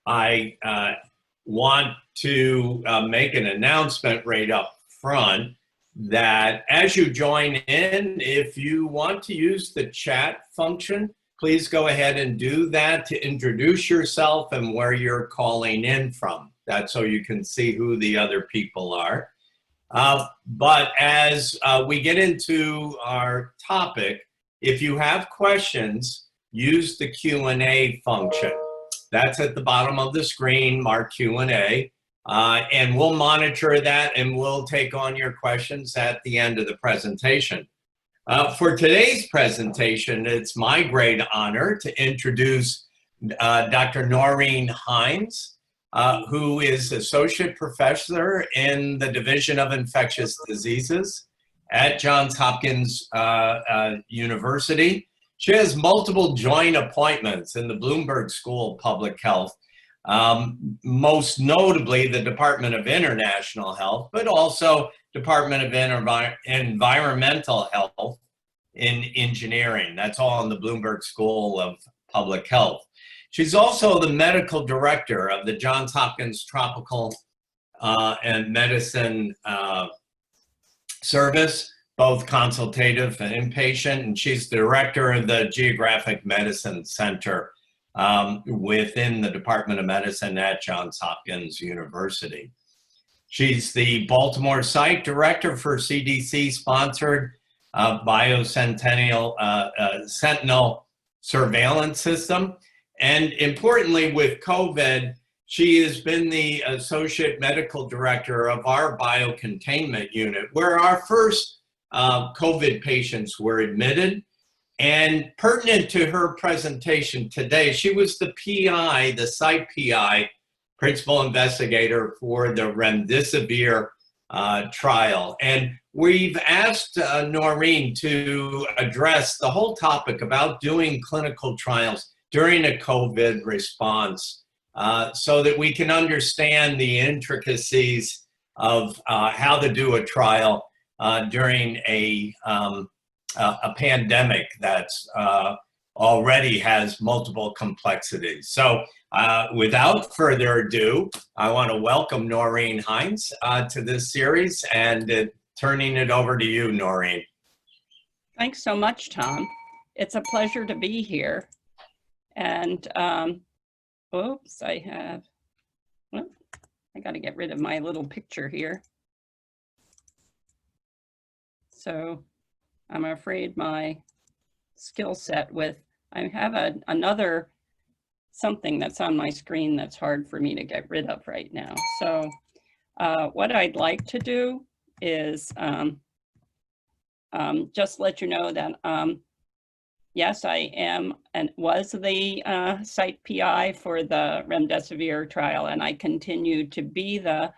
I want to make an announcement right up front that as you join in, if you want to use the chat function, please go ahead and do that to introduce yourself and where you're calling in from. That's so you can see who the other people are. But as we get into our topic, if you have questions, use the Q&A function. That's at the bottom of the screen, mark Q&A, and we'll monitor that and we'll take on your questions at the end of the presentation. For today's presentation, it's my great honor to introduce Dr. Noreen Hynes, who is Associate Professor in the Division of Infectious Diseases at Johns Hopkins University. She has multiple joint appointments in the Bloomberg School of Public Health, most notably the Department of International Health, but also Department of Environmental Health in Engineering. That's all in the Bloomberg School of Public Health. She's also the medical director of the Johns Hopkins Tropical and Medicine Service, both consultative and inpatient, and she's the director of the Geographic Medicine Center within the Department of Medicine at Johns Hopkins University. She's the Baltimore site director for CDC-sponsored Sentinel surveillance system. And importantly, with COVID, she has been the associate medical director of our biocontainment unit, where our first COVID patients were admitted. And pertinent to her presentation today, she was the PI, the site PI, principal investigator for the remdesivir trial. And we've asked Noreen to address the whole topic about doing clinical trials during a COVID response so that we can understand the intricacies of how to do a trial during a pandemic that's already has multiple complexities. So without further ado, I want to welcome Noreen Hynes to this series and turning it over to you, Noreen. Thanks so much, Tom. It's a pleasure to be here. And oops, I got to get rid of my little picture here. So I'm afraid my skill set I have another something that's on my screen that's hard for me to get rid of right now. So what I'd like to do is just let you know that yes, I am and was the site PI for the remdesivir trial, and I continue to be the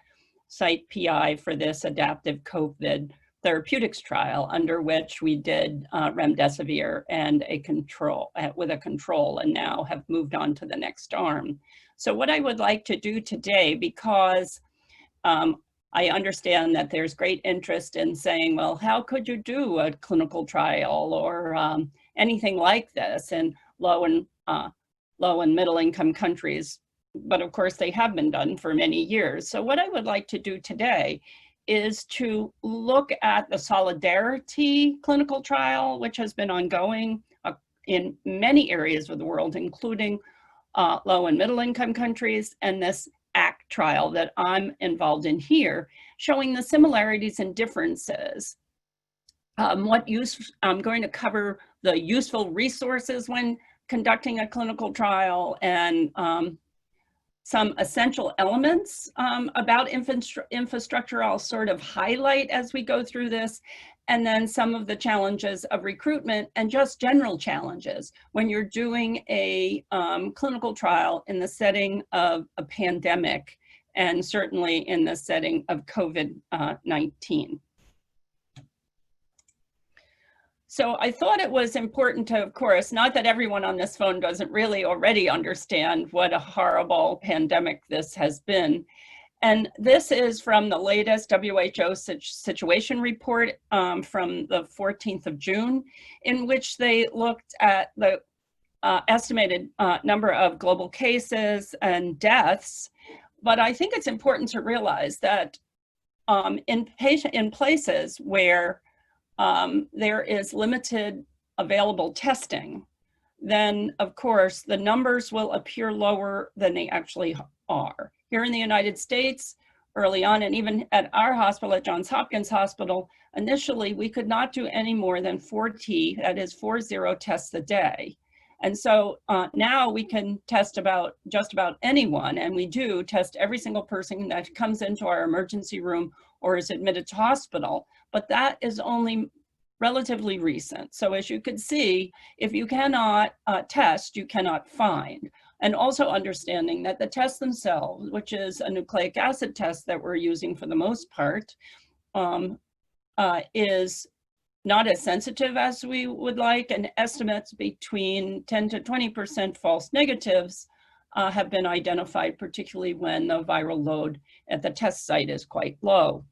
site PI for this adaptive COVID therapeutics trial, under which we did remdesivir and a control with a control, and now have moved on to the next arm. So what I would like to do today, because I understand that there's great interest in saying, well, how could you do a clinical trial or anything like this in low and middle income countries? But of course, they have been done for many years. So what I would like to do today is to look at the Solidarity clinical trial, which has been ongoing in many areas of the world, including low and middle income countries, and this ACT trial that I'm involved in here, showing the similarities and differences. I'm going to cover the useful resources when conducting a clinical trial, and some essential elements about infrastructure I'll sort of highlight as we go through this, and then some of the challenges of recruitment and just general challenges when you're doing a clinical trial in the setting of a pandemic, and certainly in the setting of COVID-19. So I thought it was important to, of course, not that everyone on this phone doesn't really already understand what a horrible pandemic this has been. And this is from the latest WHO situation report from the 14th of June, in which they looked at the estimated number of global cases and deaths, but I think it's important to realize that in places where there is limited available testing, then of course the numbers will appear lower than they actually are. Here in the United States, early on, and even at our hospital, at Johns Hopkins Hospital, initially we could not do any more than 40, that is 40 tests a day. And so now we can test just about anyone, and we do test every single person that comes into our emergency room or is admitted to hospital, but that is only relatively recent. So as you can see, if you cannot test, you cannot find. And also understanding that the tests themselves, which is a nucleic acid test that we're using for the most part, is not as sensitive as we would like, and estimates between 10 to 20% false negatives have been identified, particularly when the viral load at the test site is quite low.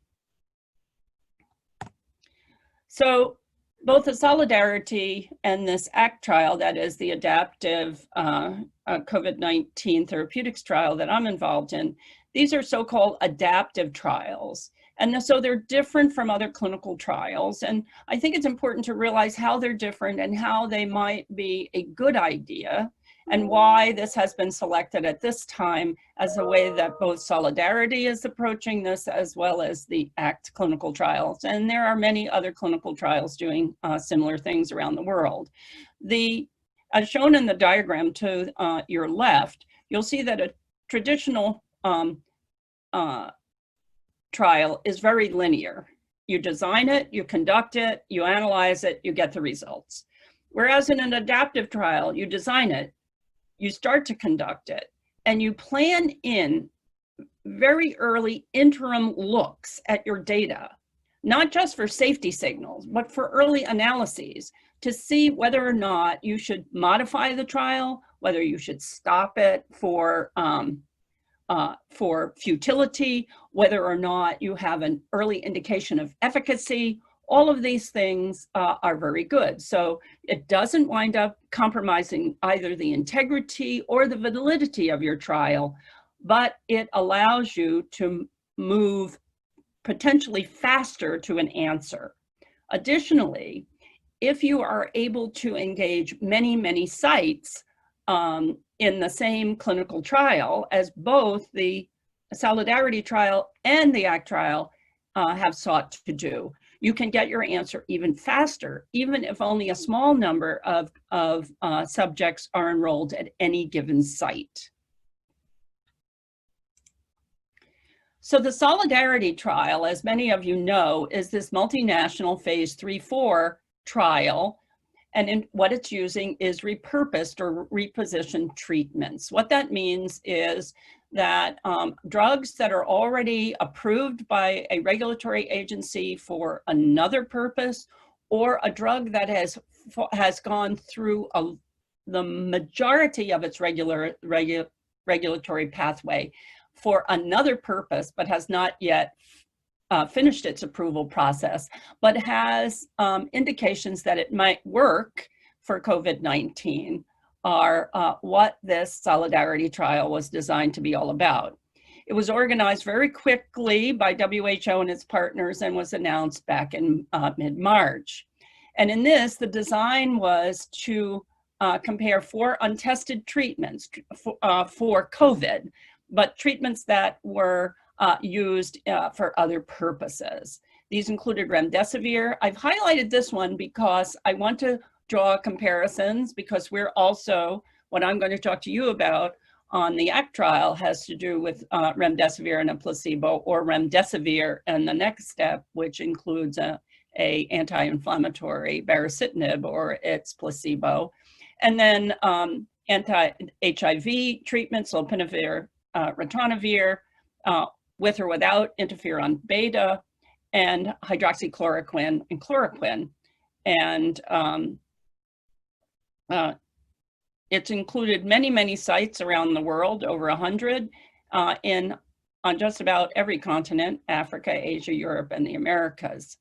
So both the Solidarity and this ACT trial, that is the adaptive COVID-19 therapeutics trial that I'm involved in, these are so-called adaptive trials. And so they're different from other clinical trials. And I think it's important to realize how they're different and how they might be a good idea, and why this has been selected at this time as a way that both Solidarity is approaching this, as well as the ACT clinical trials. And there are many other clinical trials doing similar things around the world. As shown in the diagram to your left, you'll see that a traditional trial is very linear. You design it, you conduct it, you analyze it, you get the results. Whereas in an adaptive trial, you design it, you start to conduct it, and you plan in very early interim looks at your data, not just for safety signals, but for early analyses to see whether or not you should modify the trial, whether you should stop it for futility, whether or not you have an early indication of efficacy. All of these things are very good. So it doesn't wind up compromising either the integrity or the validity of your trial, but it allows you to move potentially faster to an answer. Additionally, if you are able to engage many, many sites in the same clinical trial, as both the Solidarity trial and the ACT trial have sought to do, you can get your answer even faster, even if only a small number of subjects are enrolled at any given site. So the Solidarity trial, as many of you know, is this multinational phase 3-4 trial. And what it's using is repurposed or repositioned treatments. What that means is that drugs that are already approved by a regulatory agency for another purpose, or a drug that has gone through the majority of its regulatory pathway for another purpose, but has not yet finished its approval process, but has indications that it might work for COVID-19, are what this Solidarity trial was designed to be all about. It was organized very quickly by WHO and its partners and was announced back in mid-March. And in this, the design was to compare 4 untested treatments for COVID, but treatments that were used for other purposes. These included remdesivir. I've highlighted this one because I want to draw comparisons, because we're also, what I'm going to talk to you about on the ACT trial has to do with remdesivir and a placebo, or remdesivir and the next step, which includes a anti-inflammatory Baracitinib or its placebo. And then anti-HIV treatments, lopinavir, ritonavir, with or without interferon beta, and hydroxychloroquine and chloroquine. And it's included many, many sites around the world, over 100, on just about every continent: Africa, Asia, Europe, and the Americas.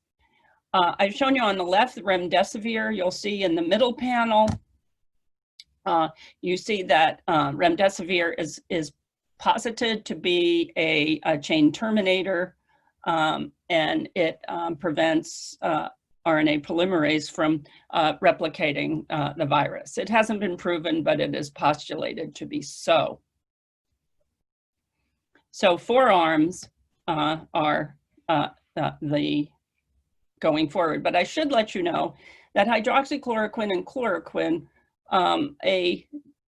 I've shown you on the left remdesivir. You'll see in the middle panel You see that remdesivir is posited to be a chain terminator, and it prevents RNA polymerase from replicating the virus. It hasn't been proven, but it is postulated to be so. So 4 arms are the going forward. But I should let you know that hydroxychloroquine and chloroquine, a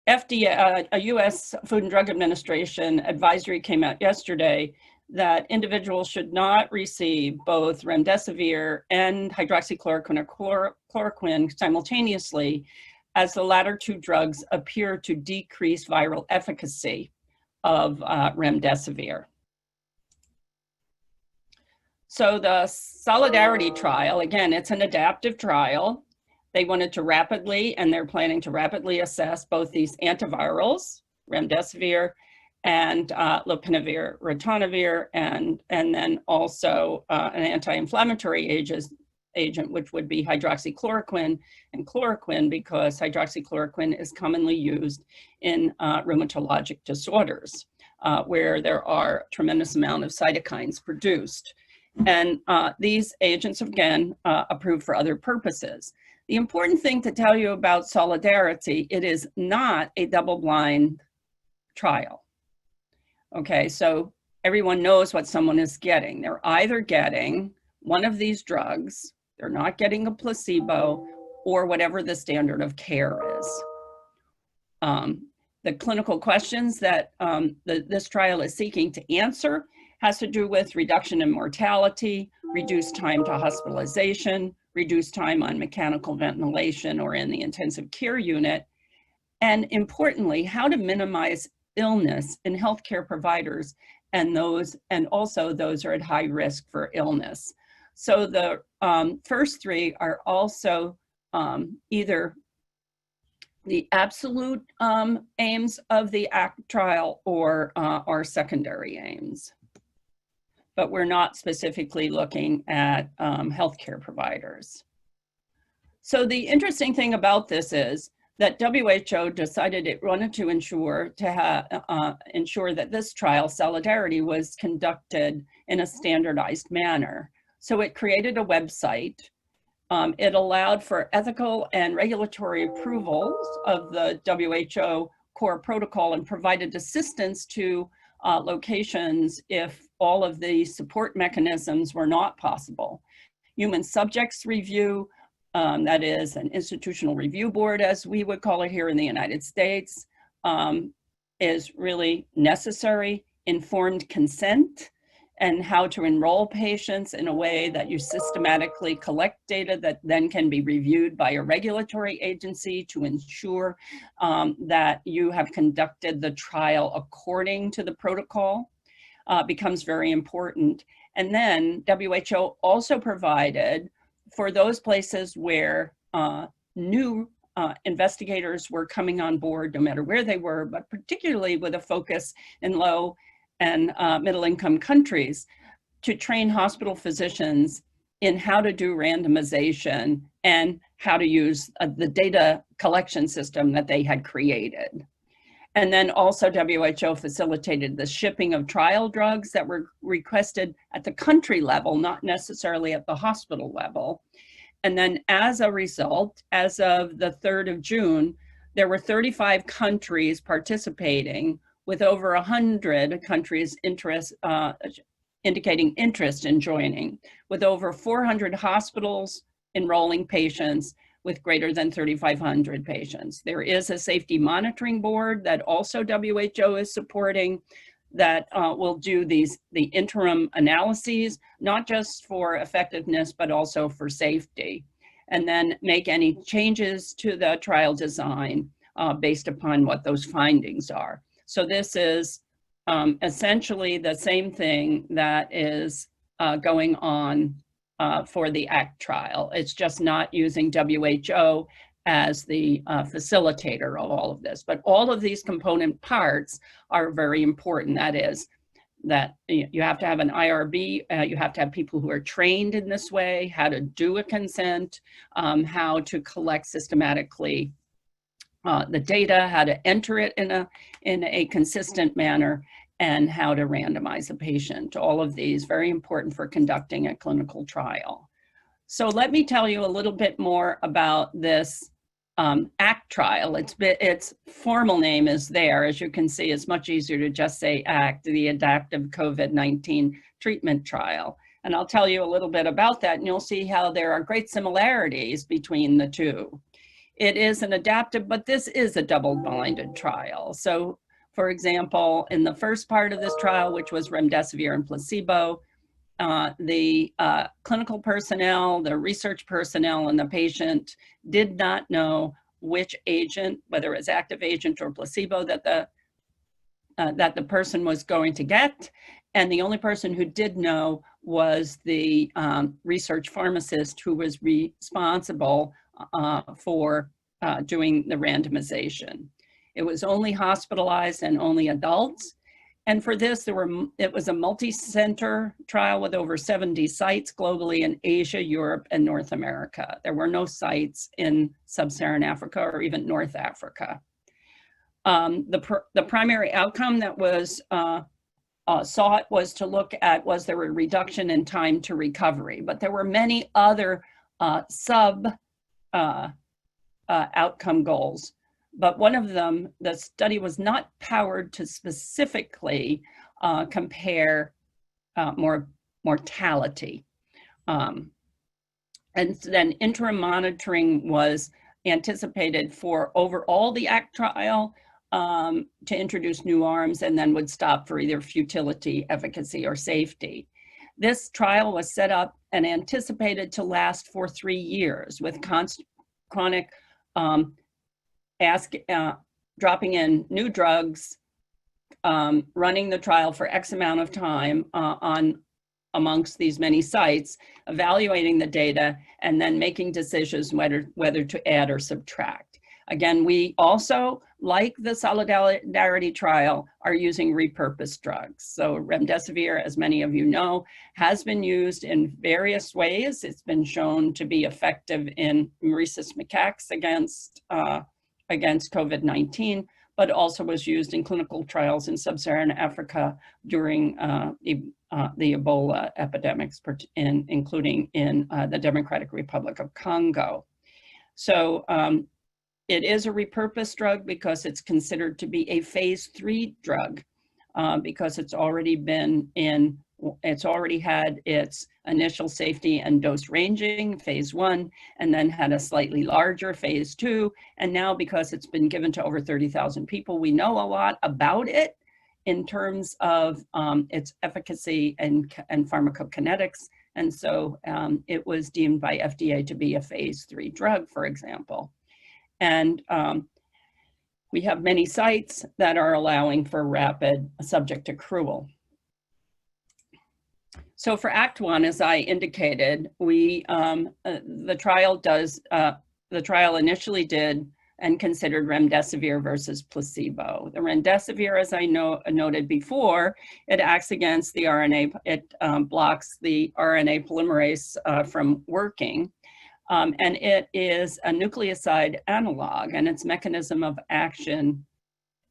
U.S. Food and Drug Administration advisory came out yesterday that individuals should not receive both remdesivir and hydroxychloroquine or chloroquine simultaneously, as the latter 2 drugs appear to decrease viral efficacy of remdesivir. So the Solidarity trial, again, it's an adaptive trial. They wanted to rapidly, and they're planning to rapidly assess both these antivirals, remdesivir and lopinavir, ritonavir, and then also an anti-inflammatory agent, which would be hydroxychloroquine and chloroquine, because hydroxychloroquine is commonly used in rheumatologic disorders where there are a tremendous amount of cytokines produced. And these agents, again, approved for other purposes. The important thing to tell you about Solidarity, it is not a double-blind trial. Okay, so everyone knows what someone is getting. They're either getting one of these drugs, they're not getting a placebo, or whatever the standard of care is. The clinical questions that this trial is seeking to answer has to do with reduction in mortality, reduced time to hospitalization, reduced time on mechanical ventilation or in the intensive care unit, and importantly, how to minimize illness in healthcare providers and also those who are at high risk for illness. So the first 3 are also either the absolute aims of the ACT trial or our secondary aims. But we're not specifically looking at healthcare providers. So the interesting thing about this is that WHO decided it wanted to ensure that this trial, Solidarity, was conducted in a standardized manner. So it created a website. It allowed for ethical and regulatory approvals of the WHO core protocol and provided assistance to locations if all of the support mechanisms were not possible. Human subjects review, that is an institutional review board, as we would call it here in the United States, is really necessary. Informed consent and how to enroll patients in a way that you systematically collect data that then can be reviewed by a regulatory agency to ensure that you have conducted the trial according to the protocol becomes very important. And then WHO also provided for those places where new investigators were coming on board, no matter where they were, but particularly with a focus in low and middle-income countries, to train hospital physicians in how to do randomization and how to use the data collection system that they had created. And then also WHO facilitated the shipping of trial drugs that were requested at the country level, not necessarily at the hospital level. And then as a result, as of the 3rd of June, there were 35 countries participating, with over 100 countries indicating interest in joining, with over 400 hospitals enrolling patients, with greater than 3,500 patients. There is a safety monitoring board that also WHO is supporting that will do the interim analyses, not just for effectiveness, but also for safety, and then make any changes to the trial design based upon what those findings are. So this is essentially the same thing that is going on for the ACT trial. It's just not using WHO as the facilitator of all of this. But all of these component parts are very important. That is, that you have to have an IRB, you have to have people who are trained in this way, how to do a consent, how to collect systematically the data, how to enter it in a consistent manner, and how to randomize a patient. All of these very important for conducting a clinical trial. So let me tell you a little bit more about this ACT trial. Its formal name is there. As you can see, it's much easier to just say ACT, the Adaptive COVID-19 Treatment Trial. And I'll tell you a little bit about that, and you'll see how there are great similarities between the two. It is an adaptive, but this is a double-blinded trial. So, for example, in the first part of this trial, which was remdesivir and placebo, the clinical personnel, the research personnel, and the patient did not know which agent, whether it's active agent or placebo, that the person was going to get. And the only person who did know was the research pharmacist, who was responsible for doing the randomization. It was only hospitalized and only adults. And for this, it was a multi-center trial with over 70 sites globally in Asia, Europe, and North America. There were no sites in Sub-Saharan Africa or even North Africa. The primary outcome that was sought was to look at, was there a reduction in time to recovery? But there were many other outcome goals. But one of them, the study was not powered to specifically compare mortality. And then interim monitoring was anticipated for overall the ACT trial to introduce new arms, and then would stop for either futility, efficacy, or safety. This trial was set up and anticipated to last for 3 years with chronic dropping in new drugs, running the trial for X amount of time amongst these many sites, evaluating the data, and then making decisions whether to add or subtract. Again, we also, like the Solidarity trial, are using repurposed drugs. So remdesivir, as many of you know, has been used in various ways. It's been shown to be effective in rhesus macaques against COVID-19, but also was used in clinical trials in Sub-Saharan Africa during the Ebola epidemics, including in the Democratic Republic of Congo. So it is a repurposed drug because it's considered to be a phase 3 drug because it's already had its initial safety and dose ranging, phase 1, and then had a slightly larger phase 2. And now, because it's been given to over 30,000 people, we know a lot about it in terms of its efficacy and pharmacokinetics. And so it was deemed by FDA to be a phase 3 drug, for example. And we have many sites that are allowing for rapid subject accrual. So for Act 1, as I indicated, the trial initially did and considered remdesivir versus placebo. The remdesivir, as I noted before, it acts against the RNA, it blocks the RNA polymerase from working. And it is a nucleoside analog, and its mechanism of action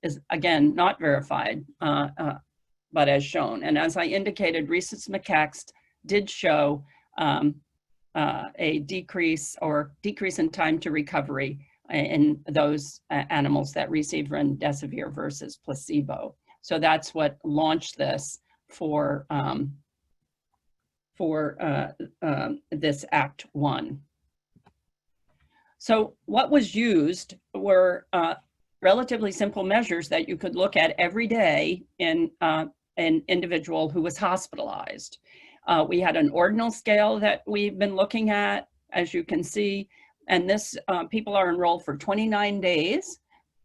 is, again, not verified, but as shown. And as I indicated, rhesus macaques did show a decrease in time to recovery in those animals that received remdesivir versus placebo. So that's what launched this for this Act 1. So what was used were relatively simple measures that you could look at every day in an individual who was hospitalized. We had an ordinal scale that we've been looking at, as you can see, and this people are enrolled for 29 days,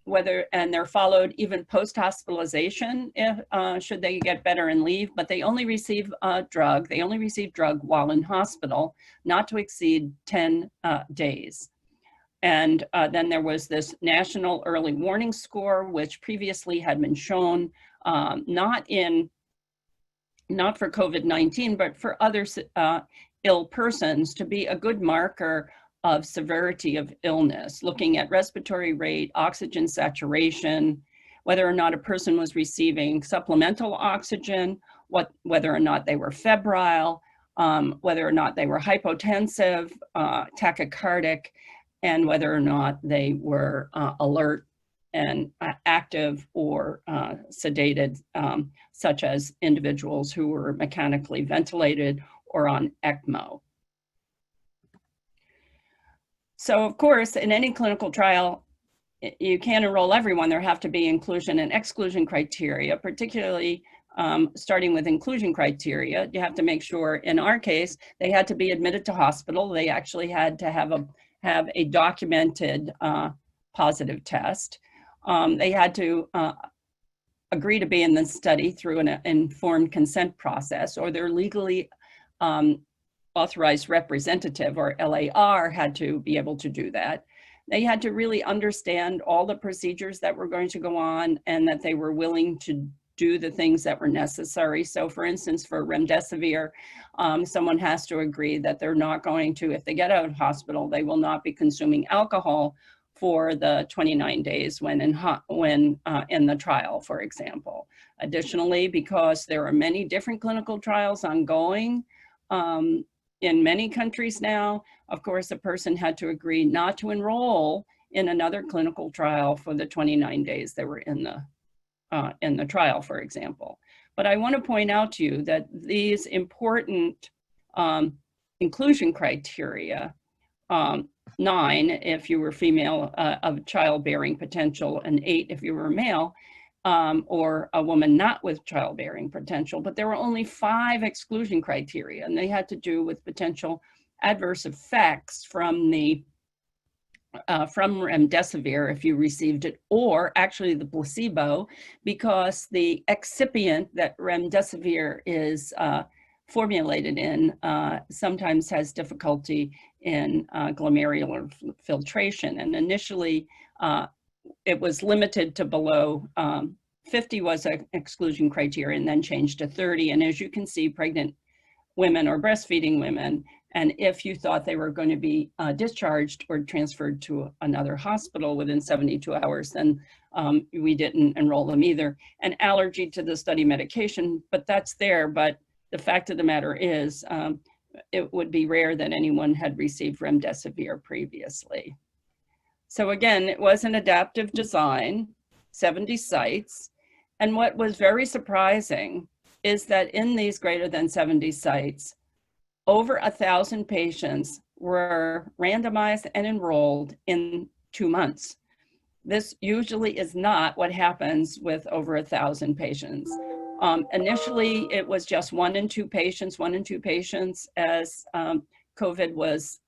and they're followed even post-hospitalization should they get better and leave, but they only receive drug. They only receive drug while in hospital, not to exceed 10 days. And then there was this national early warning score, which previously had been shown not for COVID-19, but for other ill persons to be a good marker of severity of illness, looking at respiratory rate, oxygen saturation, whether or not a person was receiving supplemental oxygen, whether or not they were febrile, whether or not they were hypotensive, tachycardic, and whether or not they were alert and active or sedated, such as individuals who were mechanically ventilated or on ECMO. So of course, in any clinical trial, you can't enroll everyone. There have to be inclusion and exclusion criteria, particularly starting with inclusion criteria. You have to make sure, in our case, they had to be admitted to hospital. They actually had to have a documented positive test. They had to agree to be in the study through an informed consent process, or their legally authorized representative, or LAR, had to be able to do that. They had to really understand all the procedures that were going to go on and that they were willing to do the things that were necessary. So for instance, for remdesivir, someone has to agree that they're not going to, if they get out of hospital, they will not be consuming alcohol for the 29 days when in the trial, for example. Additionally, because there are many different clinical trials ongoing in many countries now, of course, the person had to agree not to enroll in another clinical trial for the 29 days they were in the trial, for example. But I want to point out to you that these important inclusion criteria, 9 if you were female of childbearing potential, and 8 if you were male, or a woman not with childbearing potential, but there were only 5 exclusion criteria, and they had to do with potential adverse effects from remdesivir if you received it, or actually the placebo, because the excipient that remdesivir is formulated in sometimes has difficulty in glomerular filtration. And initially, it was limited to below 50 was an exclusion criteria, and then changed to 30. And as you can see, pregnant women or breastfeeding women, and if you thought they were going to be discharged or transferred to another hospital within 72 hours, then we didn't enroll them either. And allergy to the study medication, but that's there. But the fact of the matter is, it would be rare that anyone had received remdesivir previously. So again, it was an adaptive design, 70 sites. And what was very surprising is that in these greater than 70 sites, over 1,000 patients were randomized and enrolled in 2 months. This usually is not what happens with over 1,000 patients. Initially, it was just 1 and 2 patients as COVID was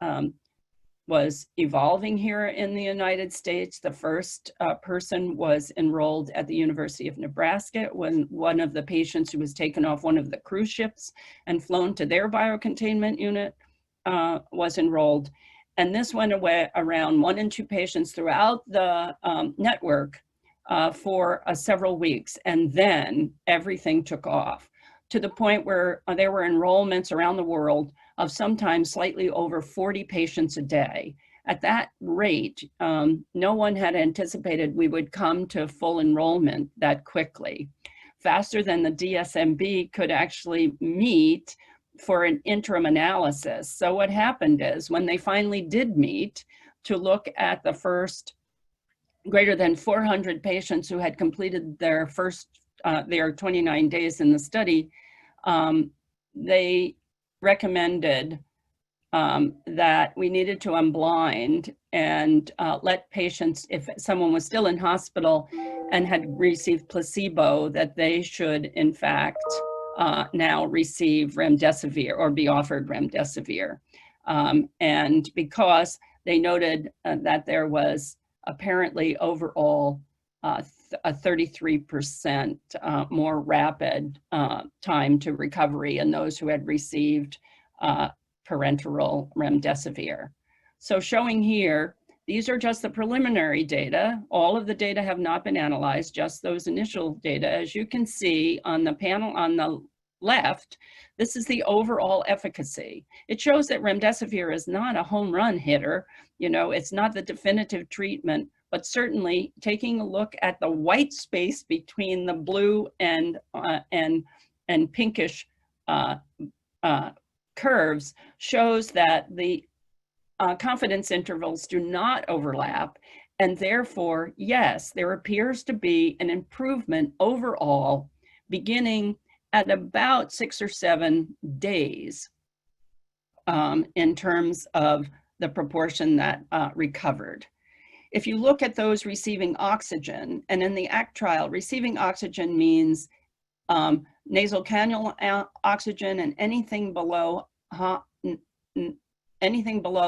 evolving here in the United States. The first person was enrolled at the University of Nebraska when one of the patients who was taken off one of the cruise ships and flown to their biocontainment unit was enrolled. And this went away around 1 and 2 patients throughout the network for several weeks. And then everything took off to the point where there were enrollments around the world of sometimes slightly over 40 patients a day. At that rate, no one had anticipated we would come to full enrollment that quickly, faster than the DSMB could actually meet for an interim analysis. So what happened is, when they finally did meet to look at the first greater than 400 patients who had completed their first, their 29 days in the study, they recommended that we needed to unblind and let patients, if someone was still in hospital and had received placebo, that they should in fact now receive remdesivir or be offered remdesivir. And because they noted that there was apparently overall a 33% more rapid time to recovery in those who had received parenteral remdesivir. So showing here, these are just the preliminary data. All of the data have not been analyzed, just those initial data. As you can see on the panel on the left, this is the overall efficacy. It shows that remdesivir is not a home run hitter. You know, it's not the definitive treatment, but certainly taking a look at the white space between the blue and pinkish curves shows that the confidence intervals do not overlap. And therefore, yes, there appears to be an improvement overall beginning at about 6 or 7 days in terms of the proportion that recovered. If you look at those receiving oxygen, and in the ACT trial, receiving oxygen means nasal cannula oxygen and anything below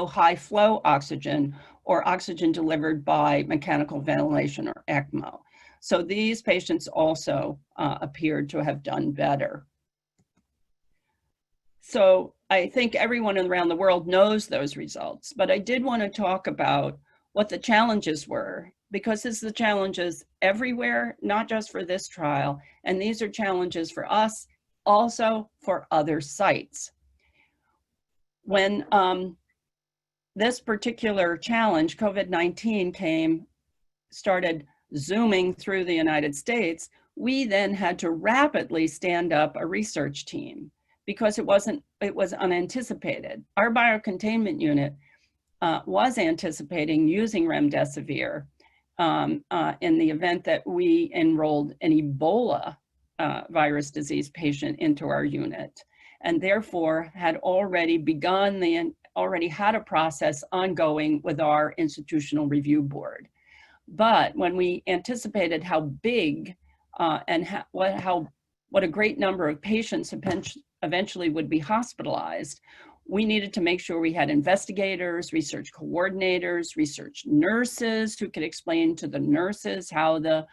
high flow oxygen or oxygen delivered by mechanical ventilation or ECMO. So these patients also appeared to have done better. So I think everyone around the world knows those results, but I did want to talk about what the challenges were, because this is the challenges everywhere, not just for this trial, and these are challenges for us, also for other sites. When this particular challenge, COVID-19 started zooming through the United States, we then had to rapidly stand up a research team because it was unanticipated. Our biocontainment unit was anticipating using remdesivir in the event that we enrolled an Ebola virus disease patient into our unit, and therefore had already had a process ongoing with our institutional review board. But when we anticipated how big and what a great number of patients eventually would be hospitalized, we needed to make sure we had investigators, research coordinators, research nurses who could explain to the nurses how the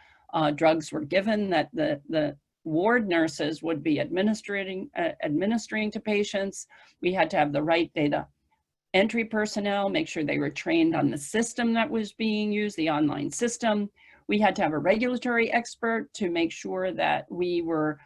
drugs were given, that the ward nurses would be administering to patients. We had to have the right data entry personnel, make sure they were trained on the system that was being used, the online system. We had to have a regulatory expert to make sure that we were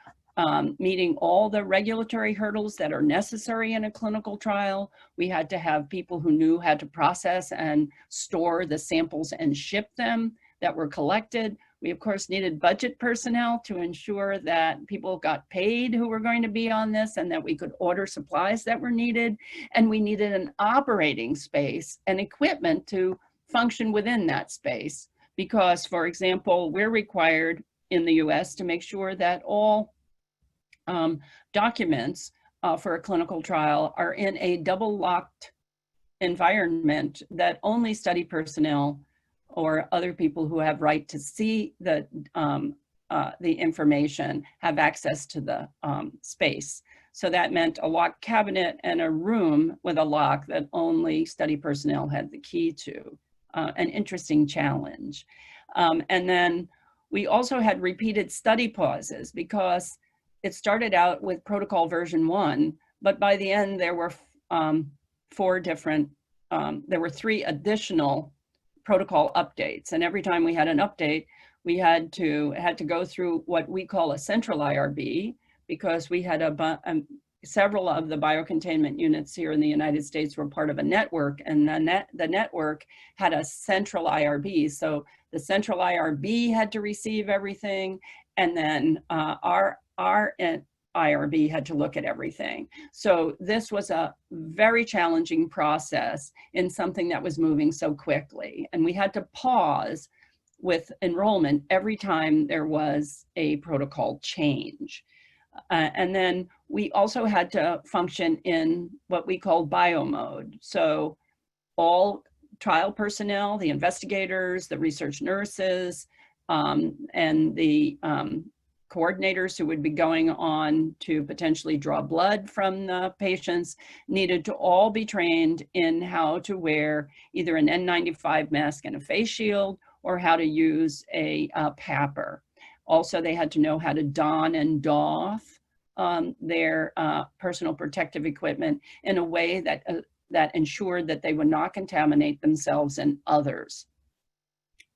meeting all the regulatory hurdles that are necessary in a clinical trial. We had to have people who knew how to process and store the samples and ship them that were collected. We, of course, needed budget personnel to ensure that people got paid who were going to be on this and that we could order supplies that were needed. And we needed an operating space and equipment to function within that space. Because, for example, we're required in the US to make sure that all documents for a clinical trial are in a double-locked environment that only study personnel or other people who have right to see the information have access to the space. So that meant a locked cabinet and a room with a lock that only study personnel had the key to. An interesting challenge. And then we also had repeated study pauses because it started out with protocol version 1, but by the end there were 3 additional protocol updates. And every time we had an update, we had to go through what we call a central IRB, because we had several of the biocontainment units here in the United States were part of a network, and the network had a central IRB. So the central IRB had to receive everything, and then our IRB had to look at everything. So this was a very challenging process in something that was moving so quickly. And we had to pause with enrollment every time there was a protocol change. And then we also had to function in what we call bio mode. So all trial personnel, the investigators, the research nurses, and the coordinators who would be going on to potentially draw blood from the patients needed to all be trained in how to wear either an N95 mask and a face shield, or how to use a PAPR. Also, they had to know how to don and doff their personal protective equipment in a way that ensured that they would not contaminate themselves and others.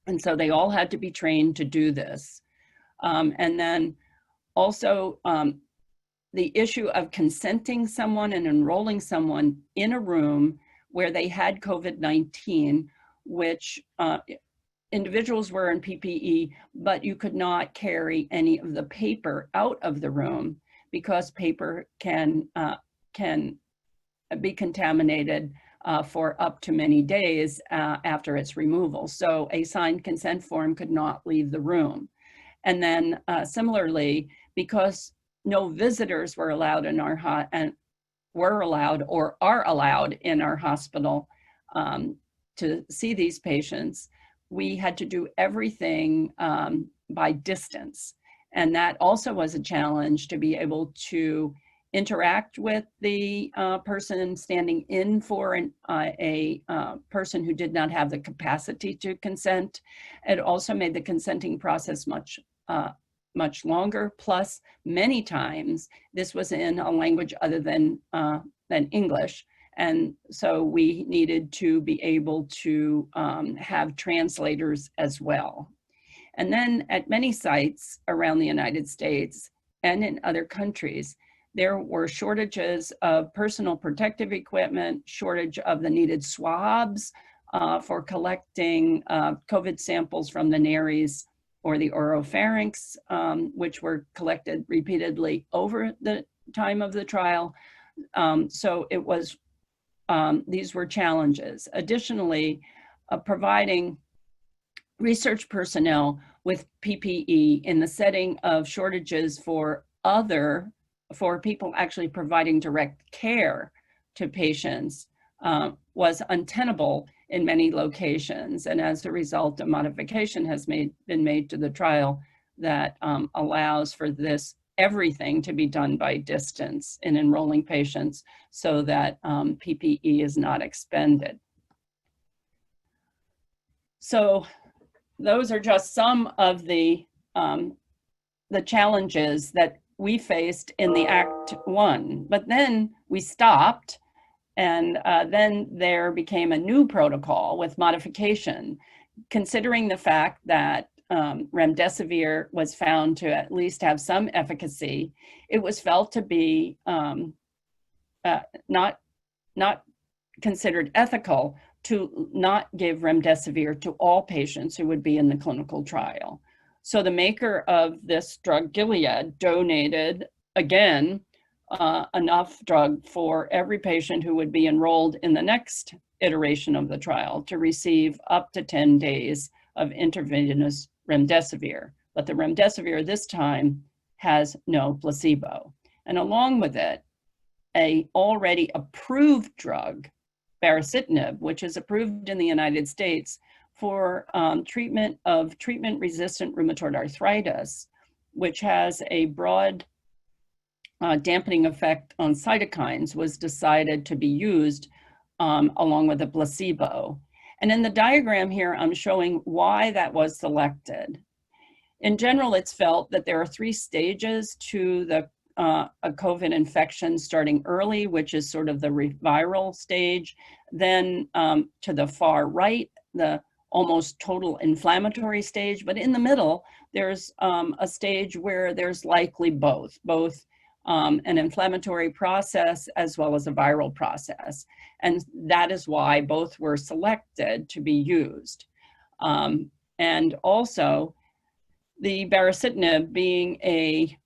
And so they all had to be trained to do this. And then also the issue of consenting someone and enrolling someone in a room where they had COVID-19, which individuals were in PPE, but you could not carry any of the paper out of the room because paper can be contaminated for up to many days after its removal. So a signed consent form could not leave the room. And then similarly, because no visitors were allowed in our or are allowed in our hospital to see these patients, we had to do everything by distance. And that also was a challenge, to be able to interact with the person standing in for a person who did not have the capacity to consent. It also made the consenting process much longer. Plus, many times this was in a language other than English. And so we needed to be able to have translators as well. And then at many sites around the United States and in other countries, there were shortages of personal protective equipment, shortage of the needed swabs for collecting COVID samples from the nares or the oropharynx, which were collected repeatedly over the time of the trial. So it was, these were challenges. Additionally, providing research personnel with PPE in the setting of shortages for people actually providing direct care to patients was untenable in many locations. And as a result, a modification has been made to the trial that allows for everything to be done by distance in enrolling patients so that PPE is not expended. So those are just some of the challenges that we faced in the ACT-1, but then we stopped, and then there became a new protocol with modification, considering the fact that remdesivir was found to at least have some efficacy. It was felt to be not considered ethical to not give remdesivir to all patients who would be in the clinical trial. So the maker of this drug, Gilead, donated, again, enough drug for every patient who would be enrolled in the next iteration of the trial to receive up to 10 days of intravenous remdesivir. But the remdesivir this time has no placebo. And along with it, a already approved drug, Baracitinib, which is approved in the United States for treatment of treatment-resistant rheumatoid arthritis, which has a broad dampening effect on cytokines, was decided to be used along with a placebo. And in the diagram here, I'm showing why that was selected. In general, it's felt that there are 3 stages to a COVID infection, starting early, which is sort of the viral stage, then to the far right, the almost total inflammatory stage, but in the middle, there's a stage where there's likely both an inflammatory process as well as a viral process. And that is why both were selected to be used. And also, the Baracitinib being a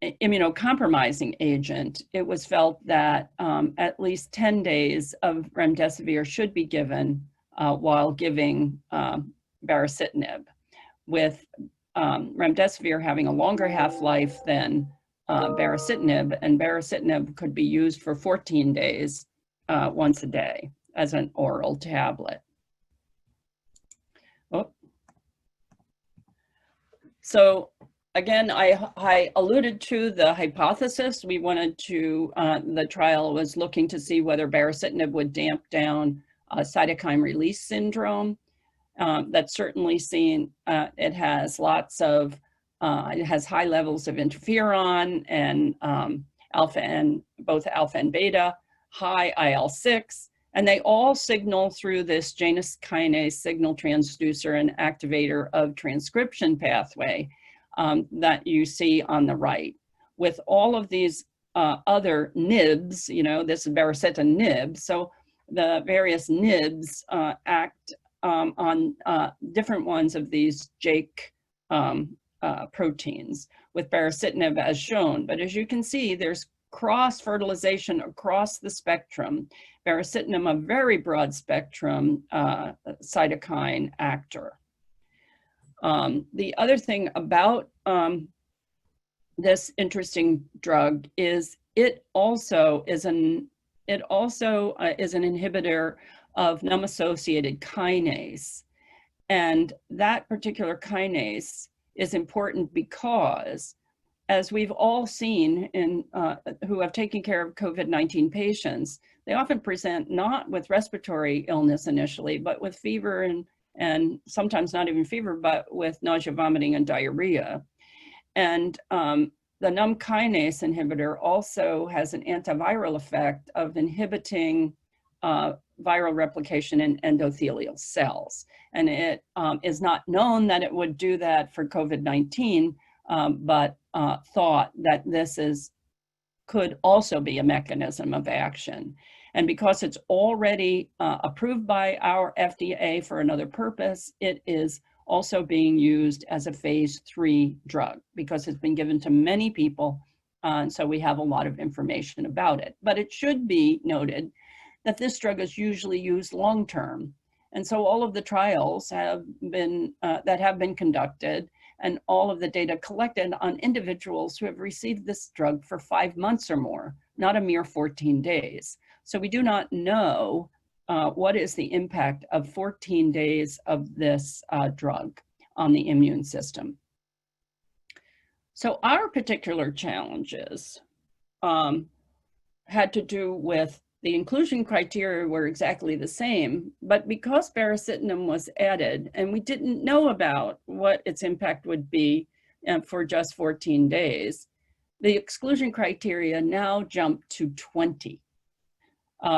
immunocompromising agent, it was felt that at least 10 days of remdesivir should be given while giving Baracitinib, with remdesivir having a longer half-life than Baracitinib, and Baracitinib could be used for 14 days once a day as an oral tablet. Oh. So again, I alluded to the hypothesis. We wanted to, the trial was looking to see whether Baracitinib would damp down cytokine release syndrome. That's certainly seen, it has lots of, it has high levels of interferon and both alpha and beta, high IL-6, and they all signal through this Janus kinase signal transducer and activator of transcription pathway that you see on the right. with all of these other NIBs, you know, this is Baracitinib. So the various NIBs act on different ones of these JAK proteins with Baracitinib as shown. But as you can see, there's cross-fertilization across the spectrum. Baracitinib, a very broad spectrum cytokine actor. The other thing about this interesting drug is it also is an inhibitor of NUM-associated kinase. And that particular kinase is important because, as we've all seen in who have taken care of COVID-19 patients, they often present not with respiratory illness initially, but with fever and sometimes not even fever, but with nausea, vomiting, and diarrhea. And the NUM kinase inhibitor also has an antiviral effect of inhibiting viral replication in endothelial cells. And it is not known that it would do that for COVID-19, but thought that this could also be a mechanism of action. And because it's already approved by our FDA for another purpose, it is also being used as a phase 3 drug because it's been given to many people. And so we have a lot of information about it. But it should be noted that this drug is usually used long-term. And so all of the trials have been, that have been conducted and all of the data collected on individuals who have received this drug for 5 months or more, not a mere 14 days. So we do not know what is the impact of 14 days of this drug on the immune system. So our particular challenges had to do with the inclusion criteria were exactly the same, but because Baracitinib was added and we didn't know about what its impact would be for just 14 days, the exclusion criteria now jumped to 20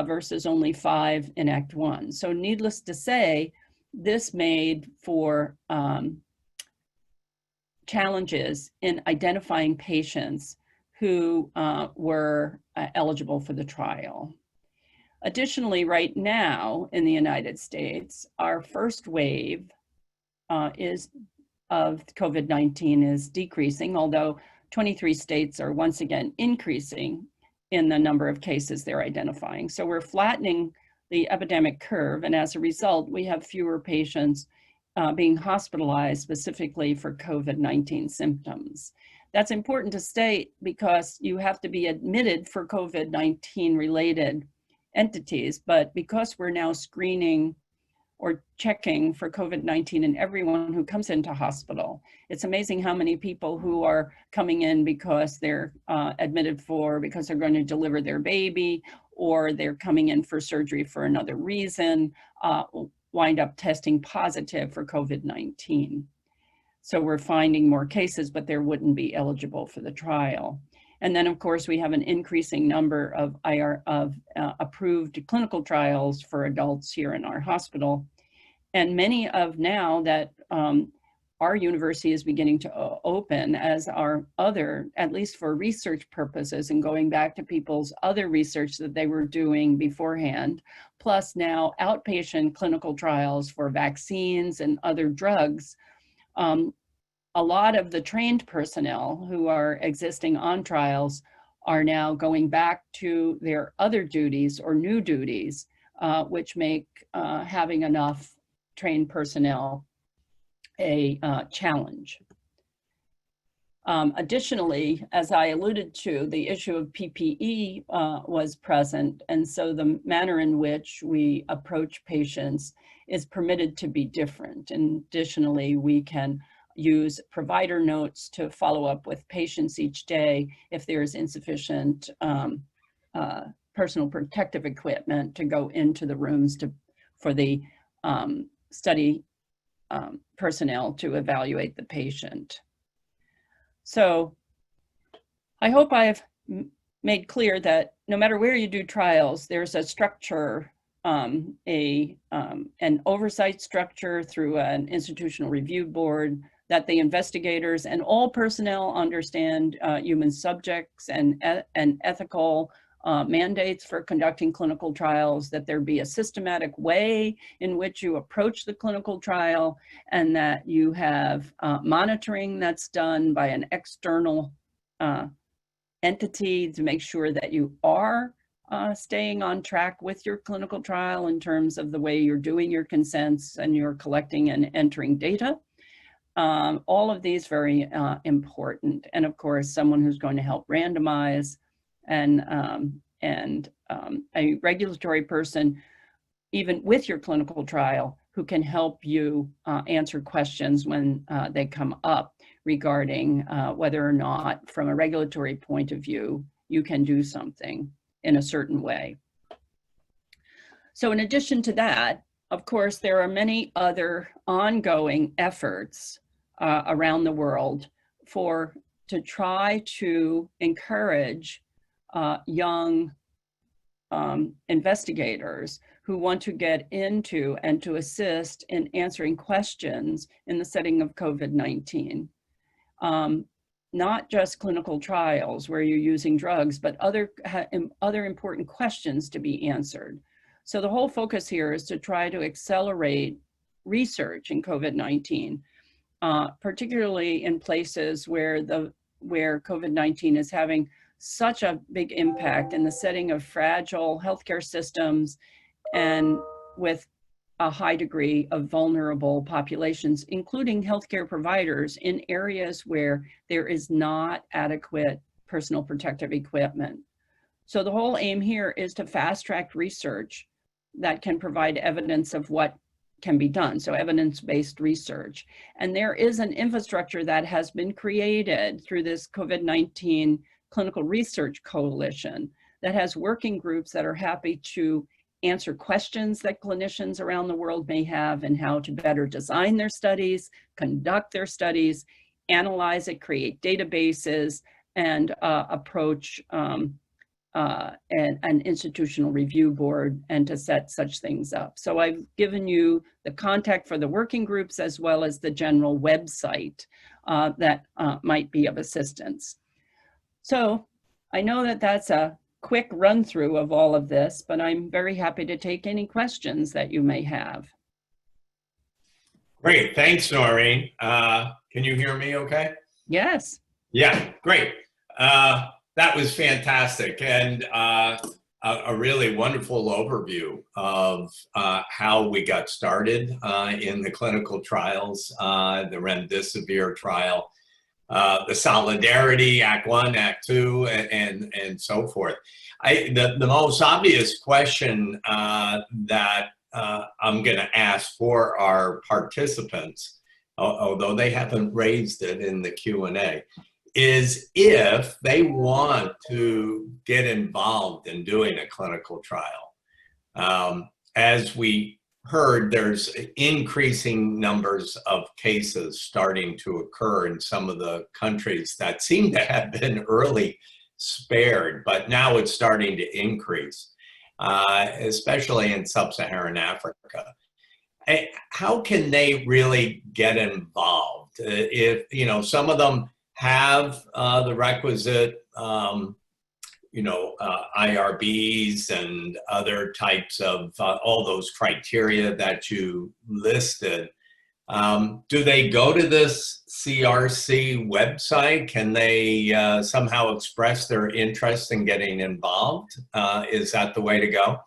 versus only 5 in Act 1. So needless to say, this made for challenges in identifying patients who were eligible for the trial. Additionally, right now in the United States, our first wave of COVID-19 is decreasing, although 23 states are once again increasing in the number of cases they're identifying. So we're flattening the epidemic curve, and as a result, we have fewer patients being hospitalized specifically for COVID-19 symptoms. That's important to state because you have to be admitted for COVID-19 related entities, but because we're now screening or checking for COVID-19 in everyone who comes into hospital, it's amazing how many people who are coming in because they're admitted because they're going to deliver their baby, or they're coming in for surgery for another reason, wind up testing positive for COVID-19. So we're finding more cases, but they wouldn't be eligible for the trial. And then, of course, we have an increasing number of approved clinical trials for adults here in our hospital. And many of now that our university is beginning to open as our other, at least for research purposes and going back to people's other research that they were doing beforehand, plus now outpatient clinical trials for vaccines and other drugs. A lot of the trained personnel who are existing on trials are now going back to their other duties or new duties, which make having enough trained personnel a challenge. Additionally, as I alluded to, the issue of PPE was present, and so the manner in which we approach patients is permitted to be different. And additionally, we can use provider notes to follow up with patients each day if there is insufficient personal protective equipment to go into the rooms for the study personnel to evaluate the patient. So I hope I've made clear that no matter where you do trials, there's a structure, an oversight structure through an institutional review board, that the investigators and all personnel understand human subjects and ethical mandates for conducting clinical trials, that there be a systematic way in which you approach the clinical trial, and that you have monitoring that's done by an external entity to make sure that you are staying on track with your clinical trial in terms of the way you're doing your consents and you're collecting and entering data. All of these very important. And of course, someone who's going to help randomize, and a regulatory person, even with your clinical trial, who can help you answer questions when they come up regarding whether or not, from a regulatory point of view, you can do something in a certain way. So in addition to that, of course, there are many other ongoing efforts around the world to try to encourage young investigators who want to get into and to assist in answering questions in the setting of COVID-19. Not just clinical trials where you're using drugs, but other important questions to be answered. So the whole focus here is to try to accelerate research in COVID-19, particularly in places where COVID-19 is having such a big impact in the setting of fragile healthcare systems and with a high degree of vulnerable populations, including healthcare providers in areas where there is not adequate personal protective equipment. So the whole aim here is to fast-track research that can provide evidence of what can be done, so evidence-based research. And there is an infrastructure that has been created through this COVID-19 Clinical Research Coalition that has working groups that are happy to answer questions that clinicians around the world may have, and how to better design their studies, conduct their studies, analyze it, create databases, and approach an institutional review board, and to set such things up. So I've given you the contact for the working groups as well as the general website that might be of assistance. So I know that that's a quick run through of all of this, but I'm very happy to take any questions that you may have. Great, thanks, Noreen. Can you hear me okay? Yes. Yeah, great. That was fantastic, and a really wonderful overview of how we got started in the clinical trials, the remdesivir trial, the Solidarity, Act 1, Act 2, and so forth. The most obvious question that I'm going to ask for our participants, although they haven't raised it in the Q&A, is if they want to get involved in doing a clinical trial. As we heard, there's increasing numbers of cases starting to occur in some of the countries that seem to have been early spared, but now it's starting to increase, especially in sub-Saharan Africa. How can they really get involved? If, you know, some of them have the requisite, IRBs and other types of all those criteria that you listed. Do they go to this CRC website? Can they somehow express their interest in getting involved? Is that the way to go?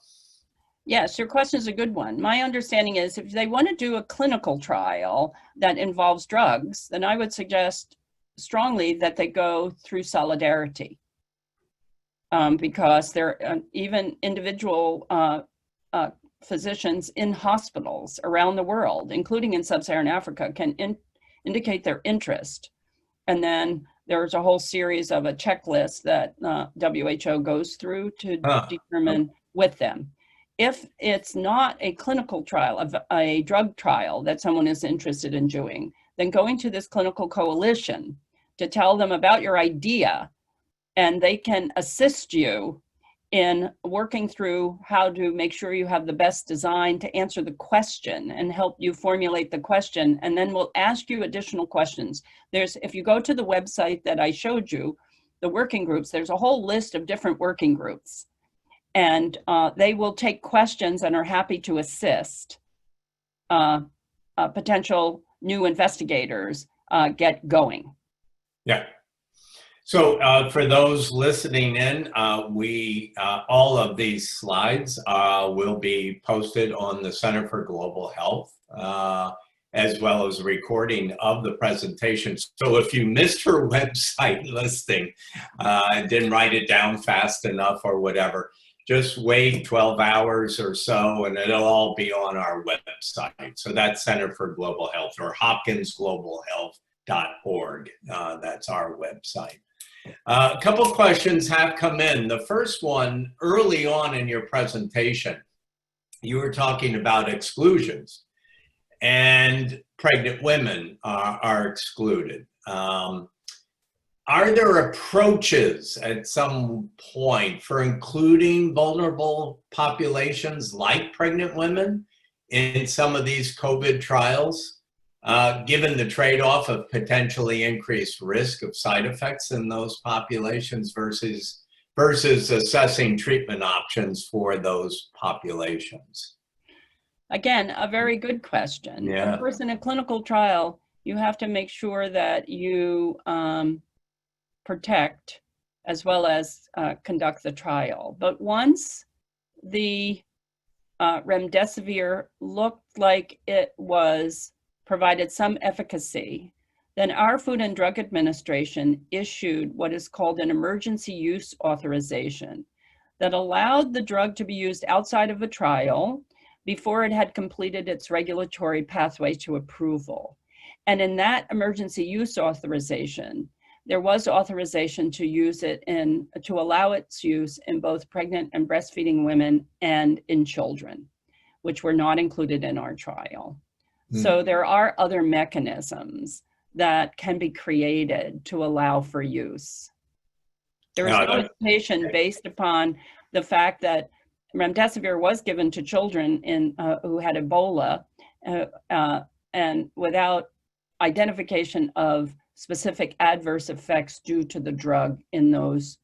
Yes, your question is a good one. My understanding is if they want to do a clinical trial that involves drugs, then I would suggest strongly that they go through Solidarity, because there are even individual physicians in hospitals around the world, including in sub-Saharan Africa, can indicate their interest. And then there's a whole series of a checklist that WHO goes through to determine with them. If it's not a clinical trial, a drug trial that someone is interested in doing, then going to this clinical coalition to tell them about your idea, and they can assist you in working through how to make sure you have the best design to answer the question and help you formulate the question. And then we'll ask you additional questions. If you go to the website that I showed you, the working groups, there's a whole list of different working groups. And they will take questions and are happy to assist potential new investigators get going. Yeah. So for those listening in, all of these slides will be posted on the Center for Global Health, as well as a recording of the presentation. So if you missed her website listing, didn't write it down fast enough or whatever, just wait 12 hours or so and it'll all be on our website. So that's Center for Global Health, or hopkinsglobalhealth.org. That's our website. A couple of questions have come in. The first one, early on in your presentation, you were talking about exclusions, and pregnant women are excluded. Are there approaches at some point for including vulnerable populations like pregnant women in some of these COVID trials? Given the trade-off of potentially increased risk of side effects in those populations versus assessing treatment options for those populations? Again, a very good question. Yeah. Of course, in a clinical trial, you have to make sure that you protect as well as conduct the trial. But once the remdesivir looked like it provided some efficacy, then our Food and Drug Administration issued what is called an emergency use authorization that allowed the drug to be used outside of a trial before it had completed its regulatory pathway to approval. And in that emergency use authorization, there was authorization to use it to allow its use in both pregnant and breastfeeding women and in children, which were not included in our trial. So there are other mechanisms that can be created to allow for use. There is no hesitation based upon the fact that remdesivir was given to children who had Ebola and without identification of specific adverse effects due to the drug in those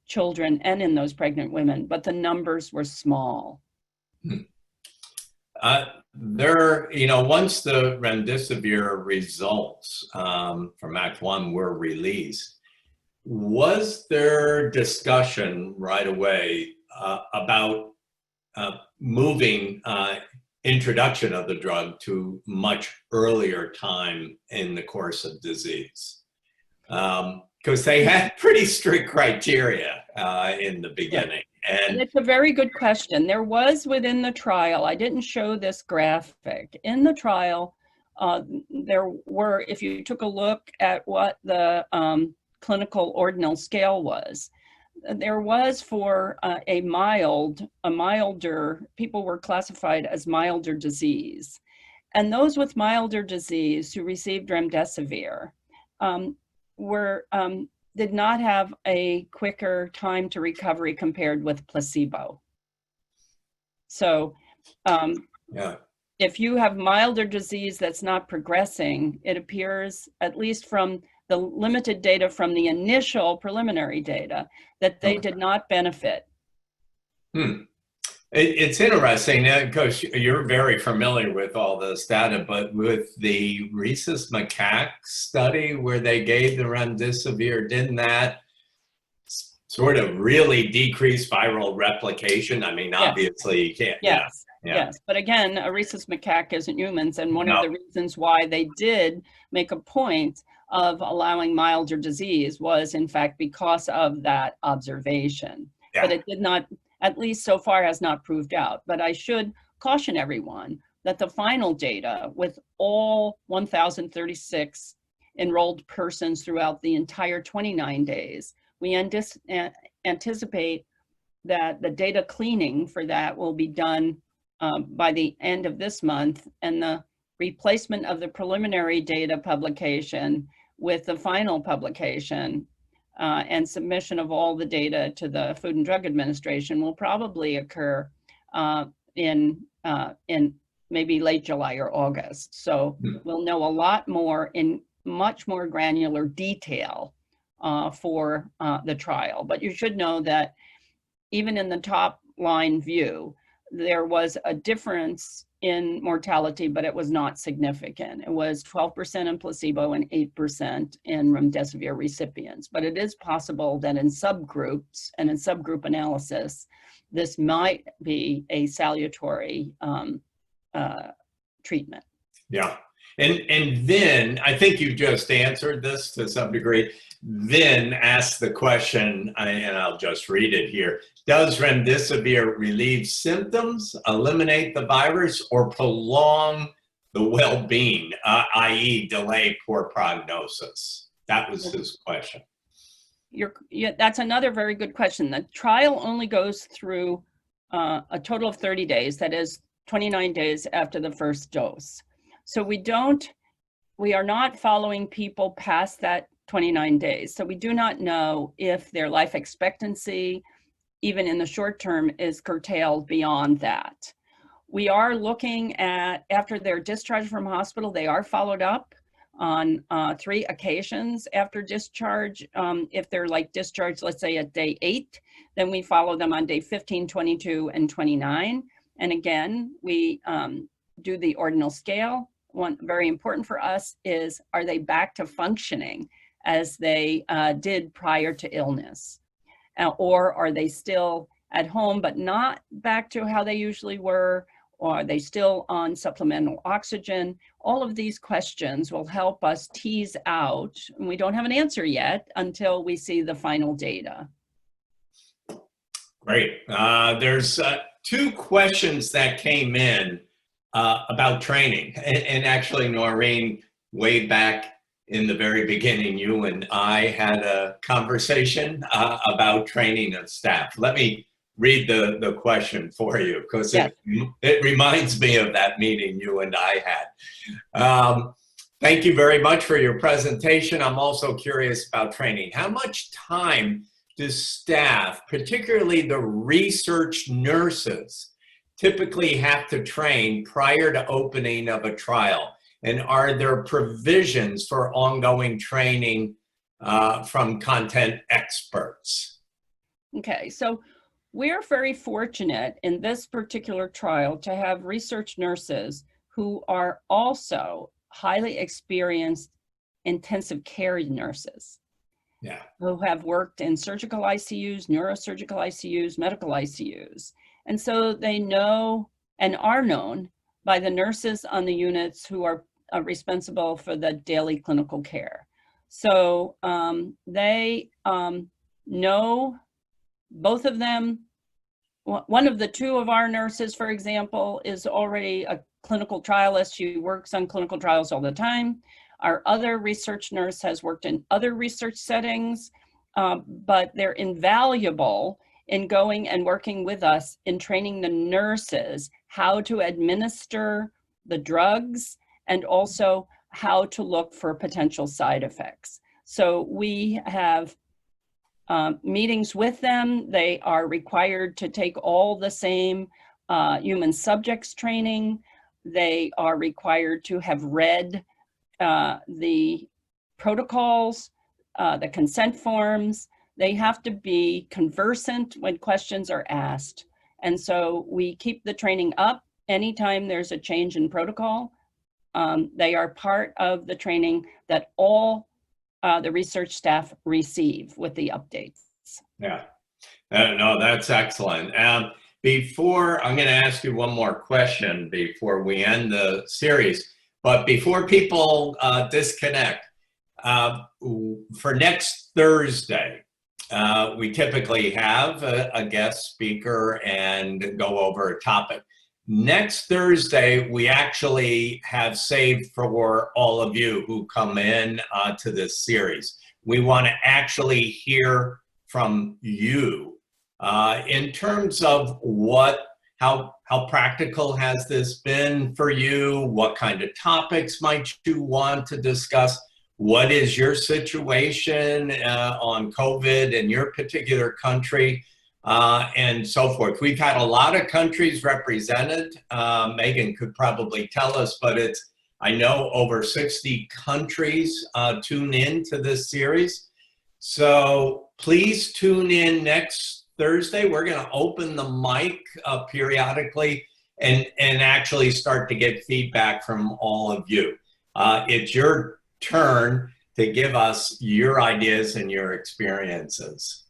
children and in those pregnant women, but the numbers were small. Once the remdesivir results from Act 1 were released, was there discussion right away about moving introduction of the drug to much earlier time in the course of disease? Because they had pretty strict criteria in the beginning. And it's a very good question. There was within the trial, I didn't show this graphic. In the trial, there were, if you took a look at what the clinical ordinal scale was, there was for a milder, people were classified as milder disease. And those with milder disease who received remdesivir did not have a quicker time to recovery compared with placebo. So if you have milder disease that's not progressing, it appears, at least from the limited data from the initial preliminary data, that they did not benefit. It's interesting, because you're very familiar with all this data, but with the rhesus macaque study where they gave the remdesivir, didn't that sort of really decrease viral replication? I mean, obviously you can't. Yes. But again, a rhesus macaque isn't humans. And one of the reasons why they did make a point of allowing milder disease was, in fact, because of that observation. But it did not, at least so far, has not proved out. But I should caution everyone that the final data with all 1,036 enrolled persons throughout the entire 29 days, we anticipate that the data cleaning for that will be done by the end of this month, and the replacement of the preliminary data publication with the final publication and submission of all the data to the Food and Drug Administration will probably occur in maybe late July or August. So we'll know a lot more in much more granular detail for the trial. But you should know that even in the top line view, there was a difference in mortality, but it was not significant. It was 12% in placebo and 8% in remdesivir recipients. But it is possible that in subgroups and in subgroup analysis, this might be a salutary treatment. Yeah. And then, I think you just answered this to some degree, then ask the question, and I'll just read it here. Does remdesivir relieve symptoms, eliminate the virus, or prolong the well-being, i.e. delay poor prognosis? That was his question. That's another very good question. The trial only goes through a total of 30 days, that is 29 days after the first dose. So we are not following people past that 29 days. So we do not know if their life expectancy, even in the short term, is curtailed beyond that. We are looking at, after they're discharged from hospital, they are followed up on 3 occasions after discharge. If they're like discharged, let's say at day 8, then we follow them on day 15, 22, and 29. And again, we do the ordinal scale. One very important for us is, are they back to functioning as they did prior to illness? Or are they still at home but not back to how they usually were? Or are they still on supplemental oxygen? All of these questions will help us tease out, and we don't have an answer yet until we see the final data. Great. There's 2 questions that came in about training. And actually, Noreen, way back in the very beginning, you and I had a conversation about training of staff. Let me read the question for you, because it reminds me of that meeting you and I had. Thank you very much for your presentation. I'm also curious about training. How much time does staff, particularly the research nurses, typically have to train prior to opening of a trial? And are there provisions for ongoing training from content experts? Okay, so we're very fortunate in this particular trial to have research nurses who are also highly experienced intensive care nurses. Yeah. Who have worked in surgical ICUs, neurosurgical ICUs, medical ICUs. And so they know and are known by the nurses on the units who are responsible for the daily clinical care. So they know, both of them. One of the 2 of our nurses, for example, is already a clinical trialist. She works on clinical trials all the time. Our other research nurse has worked in other research settings, but they're invaluable in going and working with us in training the nurses how to administer the drugs and also how to look for potential side effects. So we have meetings with them. They are required to take all the same human subjects training. They are required to have read the protocols, the consent forms. They have to be conversant when questions are asked. And so we keep the training up anytime there's a change in protocol. They are part of the training that all the research staff receive with the updates. Yeah, no, that's excellent. Before, I'm going to ask you one more question before we end the series. But before people disconnect, for next Thursday, we typically have a guest speaker and go over a topic. Next Thursday, we actually have saved for all of you who come in to this series. We want to actually hear from you in terms of how practical has this been for you? What kind of topics might you want to discuss? what is your situation on COVID in your particular country, and so forth. We've had a lot of countries represented. Megan could probably tell us, but it's, I know, over 60 countries tune in to this series. So please tune in next Thursday. We're going to open the mic periodically and actually start to get feedback from all of you. It's your turn to give us your ideas and your experiences.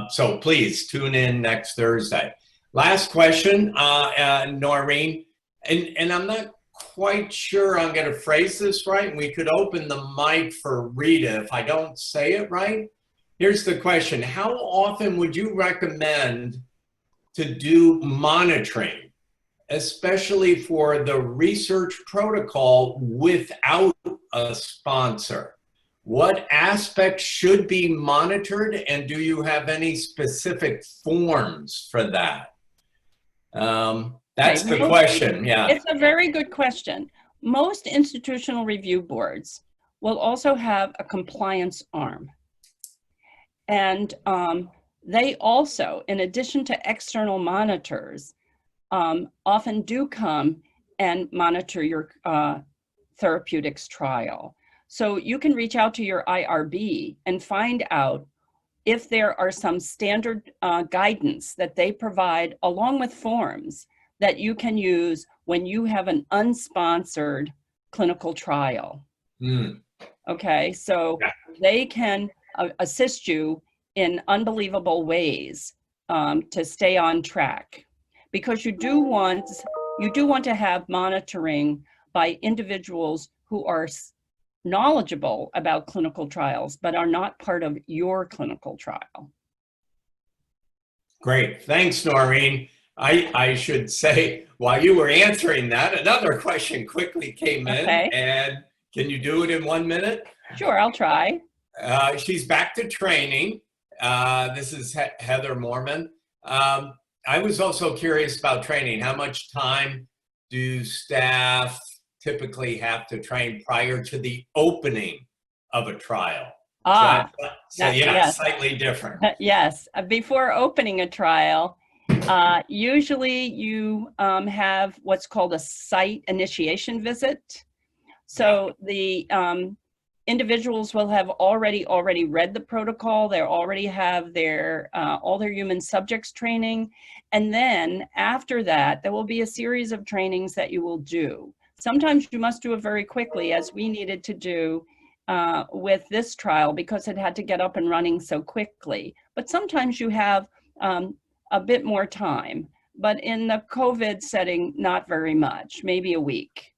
So please tune in next Thursday. Last question, Noreen, and I'm not quite sure I'm going to phrase this right. We could open the mic for Rita if I don't say it right. Here's the question. How often would you recommend to do monitoring, especially for the research protocol without a sponsor? What aspects should be monitored, and do you have any specific forms for that? That's the question, yeah. It's a very good question. Most institutional review boards will also have a compliance arm. And they also, in addition to external monitors, often do come and monitor your therapeutics trial. So you can reach out to your IRB and find out if there are some standard guidance that they provide along with forms that you can use when you have an unsponsored clinical trial. Okay, so they can assist you in unbelievable ways to stay on track, because you do want to have monitoring by individuals who are knowledgeable about clinical trials but are not part of your clinical trial. Great, thanks, Noreen. I should say, while you were answering that, another question quickly came in. Okay. And can you do it in 1 minute? Sure, I'll try. She's back to training. This is Heather Mormon. I was also curious about training. How much time do staff typically have to train prior to the opening of a trial? Yes. Slightly different. Yes, before opening a trial, usually you have what's called a site initiation visit. So the individuals will have already read the protocol. They already have their all their human subjects training. And then after that, there will be a series of trainings that you will do. Sometimes you must do it very quickly, as we needed to do with this trial because it had to get up and running so quickly. But sometimes you have a bit more time. But in the COVID setting, not very much, maybe a week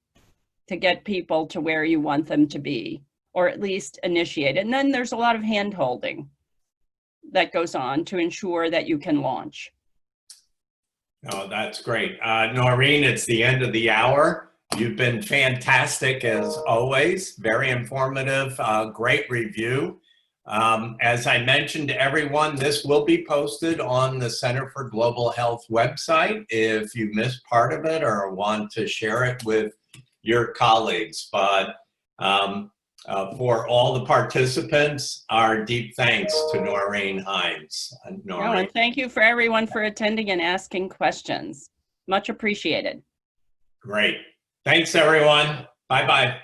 to get people to where you want them to be, or at least initiate. And then there's a lot of hand-holding that goes on to ensure that you can launch. Oh, that's great. Noreen, it's the end of the hour. You've been fantastic as always, very informative, great review. As I mentioned to everyone, this will be posted on the Center for Global Health website if you missed part of it or want to share it with your colleagues. But for all the participants, our deep thanks to Noreen Hynes. And thank you for everyone for attending and asking questions. Much appreciated. Great. Thanks, everyone. Bye-bye.